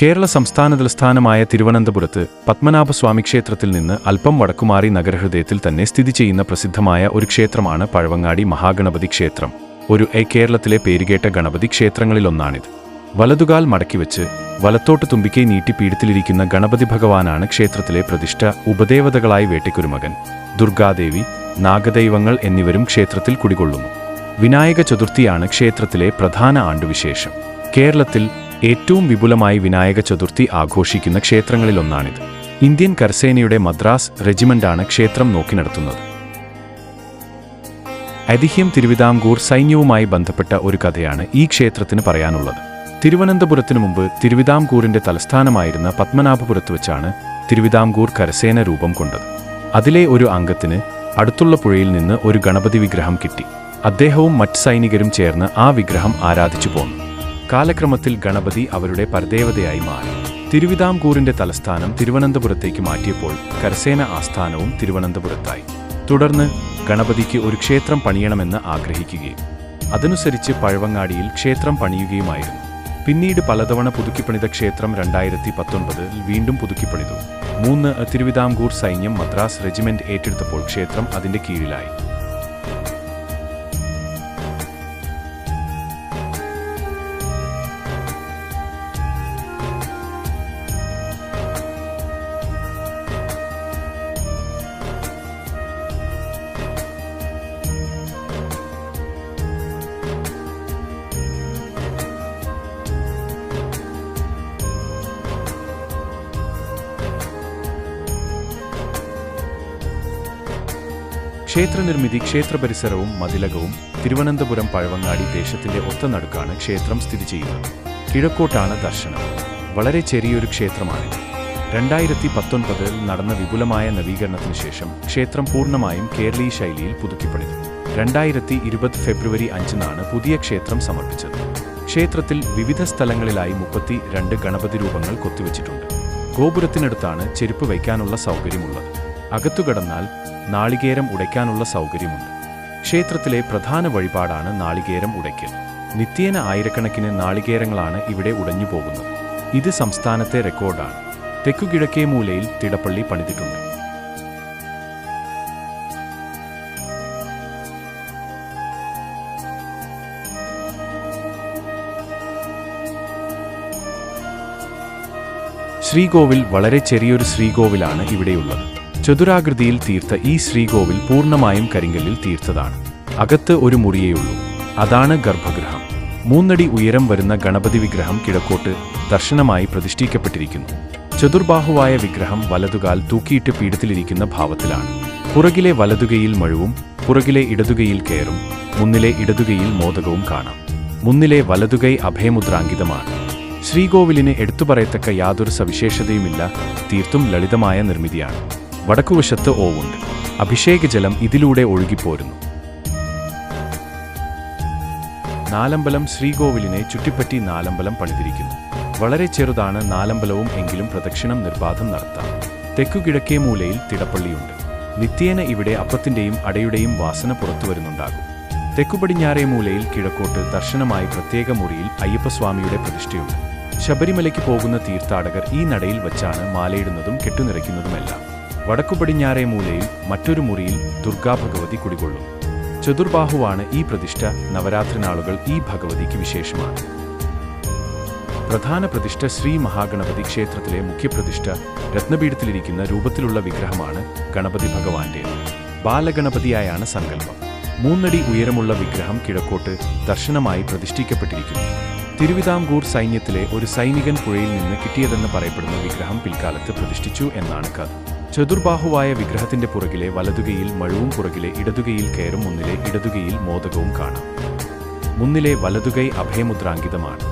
കേരള സംസ്ഥാന തലസ്ഥാനമായ തിരുവനന്തപുരത്ത് പത്മനാഭസ്വാമി ക്ഷേത്രത്തിൽ നിന്ന് അല്പം വടക്കുമാറി നഗരഹൃദയത്തിൽ തന്നെ സ്ഥിതി ചെയ്യുന്ന പ്രസിദ്ധമായ ഒരു ക്ഷേത്രമാണ് പഴവങ്ങാടി മഹാഗണപതി ക്ഷേത്രം. കേരളത്തിലെ പേരുകേട്ട ഗണപതി ക്ഷേത്രങ്ങളിലൊന്നാണിത്. വലതുകാൽ മടക്കിവെച്ച് വലത്തോട്ട് തുമ്പിക്കൈ നീട്ടി പീഠത്തിലിരിക്കുന്ന ഗണപതി ഭഗവാനാണ് ക്ഷേത്രത്തിലെ പ്രതിഷ്ഠ. ഉപദേവതകളായി വേട്ടയ്ക്കൊരുമകൻ, ദുർഗാദേവി, നാഗദൈവങ്ങൾ എന്നിവരും ക്ഷേത്രത്തിൽ കുടികൊള്ളുന്നു. വിനായക ചതുർത്ഥിയാണ് ക്ഷേത്രത്തിലെ പ്രധാന ആണ്ടുവിശേഷം. കേരളത്തിൽ ഏറ്റവും വിപുലമായി വിനായക ചതുർത്ഥി ആഘോഷിക്കുന്ന ക്ഷേത്രങ്ങളിലൊന്നാണിത്. ഇന്ത്യൻ കരസേനയുടെ മദ്രാസ് റെജിമെന്റാണ് ക്ഷേത്രം നോക്കി നടത്തുന്നത്. ഐതിഹ്യം തിരുവിതാംകൂർ സൈന്യവുമായി ബന്ധപ്പെട്ട ഒരു കഥയാണ് ഈ ക്ഷേത്രത്തിന് പറയാനുള്ളത്. തിരുവനന്തപുരത്തിനു മുമ്പ് തിരുവിതാംകൂറിന്റെ തലസ്ഥാനമായിരുന്ന പത്മനാഭപുരത്ത് വെച്ചാണ് തിരുവിതാംകൂർ കരസേന രൂപം കൊണ്ടത്. അതിലെ ഒരു അംഗത്തിന് അടുത്തുള്ള പുഴയിൽ നിന്ന് ഒരു ഗണപതി വിഗ്രഹം കിട്ടി. അദ്ദേഹവും മറ്റ് സൈനികരും ചേർന്ന് ആ വിഗ്രഹം ആരാധിച്ചു പോന്നു. കാലക്രമത്തിൽ ഗണപതി അവരുടെ പരദേവതയായി മാറി. തിരുവിതാംകൂറിന്റെ തലസ്ഥാനം തിരുവനന്തപുരത്തേക്ക് മാറ്റിയപ്പോൾ കരസേന ആസ്ഥാനവും തിരുവനന്തപുരത്തായി. തുടർന്ന് ഗണപതിക്ക് ഒരു ക്ഷേത്രം പണിയണമെന്ന് ആഗ്രഹിക്കുകയും അതനുസരിച്ച് പഴവങ്ങാടിയിൽ ക്ഷേത്രം പണിയുകയുമായിരുന്നു. പിന്നീട് പലതവണ പുതുക്കിപ്പണിത ക്ഷേത്രം 2019 വീണ്ടും പുതുക്കിപ്പണിതു. തിരുവിതാംകൂർ സൈന്യം മദ്രാസ് റെജിമെന്റ് ഏറ്റെടുത്തപ്പോൾ ക്ഷേത്രം അതിന്റെ കീഴിലായി. ക്ഷേത്രനിർമ്മിതി, ക്ഷേത്രപരിസരവും മതിലകവും തിരുവനന്തപുരം പഴവങ്ങാടി ദേശത്തിന്റെ ഒത്ത നടുക്കാണ് ക്ഷേത്രം സ്ഥിതി ചെയ്യുന്നത്. കിഴക്കോട്ടാണ് ദർശനം. വളരെ ചെറിയൊരു ക്ഷേത്രമാണിത്. 2019 നടന്ന വിപുലമായ നവീകരണത്തിനു ശേഷം ക്ഷേത്രം പൂർണ്ണമായും കേരളീയ ശൈലിയിൽ പുതുക്കിപ്പണിതു. 2020 ഫെബ്രുവരി 5 പുതിയ ക്ഷേത്രം സമർപ്പിച്ചത്. ക്ഷേത്രത്തിൽ വിവിധ സ്ഥലങ്ങളിലായി 32 ഗണപതി രൂപങ്ങൾ കൊത്തിവച്ചിട്ടുണ്ട്. ഗോപുരത്തിനടുത്താണ് ചെരുപ്പ് വയ്ക്കാനുള്ള സൗകര്യമുള്ളത്. അകത്തുകടന്നാൽ നാളികേരം ഉടയ്ക്കാനുള്ള സൗകര്യമുണ്ട്. ക്ഷേത്രത്തിലെ പ്രധാന വഴിപാടാണ് നാളികേരം ഉടയ്ക്കൽ. നിത്യേന ആയിരക്കണക്കിന് നാളികേരങ്ങളാണ് ഇവിടെ ഉടഞ്ഞു പോകുന്നത്. ഇത് സംസ്ഥാനത്തെ റെക്കോർഡാണ്. തെക്കുകിഴക്കേ മൂലയിൽ തിടപ്പള്ളി പണിതിട്ടുണ്ട്. ശ്രീകോവിൽ വളരെ ചെറിയൊരു ശ്രീകോവിലാണ് ഇവിടെയുള്ളത്. ചതുരാകൃതിയിൽ തീർത്ത ഈ ശ്രീകോവിൽ പൂർണ്ണമായും കരിങ്കല്ലിൽ തീർത്തതാണ്. അകത്ത് ഒരു മുറിയേയുള്ളൂ. അതാണ് ഗർഭഗൃഹം. 3 അടി ഉയരം വരുന്ന ഗണപതി വിഗ്രഹം കിഴക്കോട്ട് ദർശനമായി പ്രതിഷ്ഠിക്കപ്പെട്ടിരിക്കുന്നു. ചതുർബാഹുവായ വിഗ്രഹം വലതുകാൽ തൂക്കിയിട്ട് പീഠത്തിലിരിക്കുന്ന ഭാവത്തിലാണ്. പുറകിലെ വലതുകൈയിൽ മഴുവും പുറകിലെ ഇടതുകൈയിൽ കയറും, മുന്നിലെ ഇടതുകൈയിൽ മോദകവും കാണാം. മുന്നിലെ വലതുകൈ അഭയമുദ്രാങ്കിതമാണ്. ശ്രീകോവിലിന് എടുത്തുപറയത്തക്ക യാതൊരു സവിശേഷതയുമില്ല. തീർത്തും ലളിതമായ നിർമ്മിതിയാണ്. വടക്കുവശത്ത് ഓവുണ്ട്. അഭിഷേകജലം ഇതിലൂടെ ഒഴുകിപ്പോരുന്നു. നാലമ്പലം ശ്രീകോവിലിനെ ചുറ്റിപ്പറ്റി നാലമ്പലം പണിതിരിക്കുന്നു. വളരെ ചെറുതാണ് നാലമ്പലവും, എങ്കിലും പ്രദക്ഷിണം നിർബാധം നടത്താം. തെക്കുകിഴക്കേ മൂലയിൽ തിടപ്പള്ളിയുണ്ട്. നിത്യേന ഇവിടെ അപ്പത്തിന്റെയും അടയുടെയും വാസന പുറത്തുവരുന്നുണ്ടാകും. തെക്കുപടിഞ്ഞാറേ മൂലയിൽ കിഴക്കോട്ട് ദർശനമായി പ്രത്യേക മുറിയിൽ അയ്യപ്പസ്വാമിയുടെ പ്രതിഷ്ഠയുണ്ട്. ശബരിമലയ്ക്ക് പോകുന്ന തീർത്ഥാടകർ ഈ നടയിൽ വച്ചാണ് മാലയിടുന്നതും കെട്ടുനിറയ്ക്കുന്നതുമെല്ലാം. വടക്കുപടിഞ്ഞാറേ മൂലയിൽ മറ്റൊരു മുറിയിൽ ദുർഗാഭഗവതി കുടികൊള്ളും. ചതുർബാഹുവാണ് ഈ പ്രതിഷ്ഠ. നവരാത്രി നാളുകൾ ഈ ഭഗവതിക്ക് വിശേഷമാണ്. പ്രധാന പ്രതിഷ്ഠ ശ്രീ മഹാഗണപതി. ക്ഷേത്രത്തിലെ മുഖ്യപ്രതിഷ്ഠ രത്നപീഠത്തിലിരിക്കുന്ന രൂപത്തിലുള്ള വിഗ്രഹമാണ് ഗണപതി ഭഗവാന്റേത്. ബാലഗണപതിയായാണ് സങ്കല്പം. 3 അടി ഉയരമുള്ള വിഗ്രഹം കിഴക്കോട്ട് ദർശനമായി പ്രതിഷ്ഠിക്കപ്പെട്ടിരിക്കുന്നു. തിരുവിതാംകൂർ സൈന്യത്തിലെ ഒരു സൈനികൻ പുഴയിൽ നിന്ന് കിട്ടിയതെന്ന് പറയപ്പെടുന്ന വിഗ്രഹം പിൽക്കാലത്ത് പ്രതിഷ്ഠിച്ചു എന്നാണ് കഥ. ചതുർബാഹുവായ വിഗ്രഹത്തിന്റെ പുറകിലെ വലതുകൈയിൽ മഴുവും പുറകിലെ ഇടതുകൈയിൽ കയറും, മുന്നിലെ ഇടതുകൈയിൽ മോദകവും കാണാം. മുന്നിലെ വലതുകൈ അഭയമുദ്രാങ്കിതമാണ്.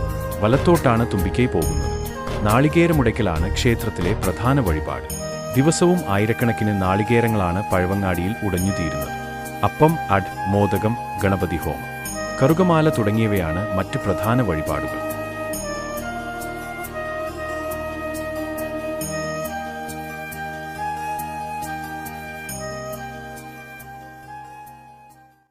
വലത്തോട്ടാണ് തുമ്പിക്കൈ പോകുന്നത്. നാളികേരമുടയ്ക്കലാണ് ക്ഷേത്രത്തിലെ പ്രധാന വഴിപാട്. ദിവസവും ആയിരക്കണക്കിന് നാളികേരങ്ങളാണ് പഴവങ്ങാടിയിൽ ഉടഞ്ഞുതീരുന്നത്. അപ്പം, മോദകം, ഗണപതി ഹോമം, കറുകമാല തുടങ്ങിയവയാണ് മറ്റ് പ്രധാന വഴിപാടുകൾ.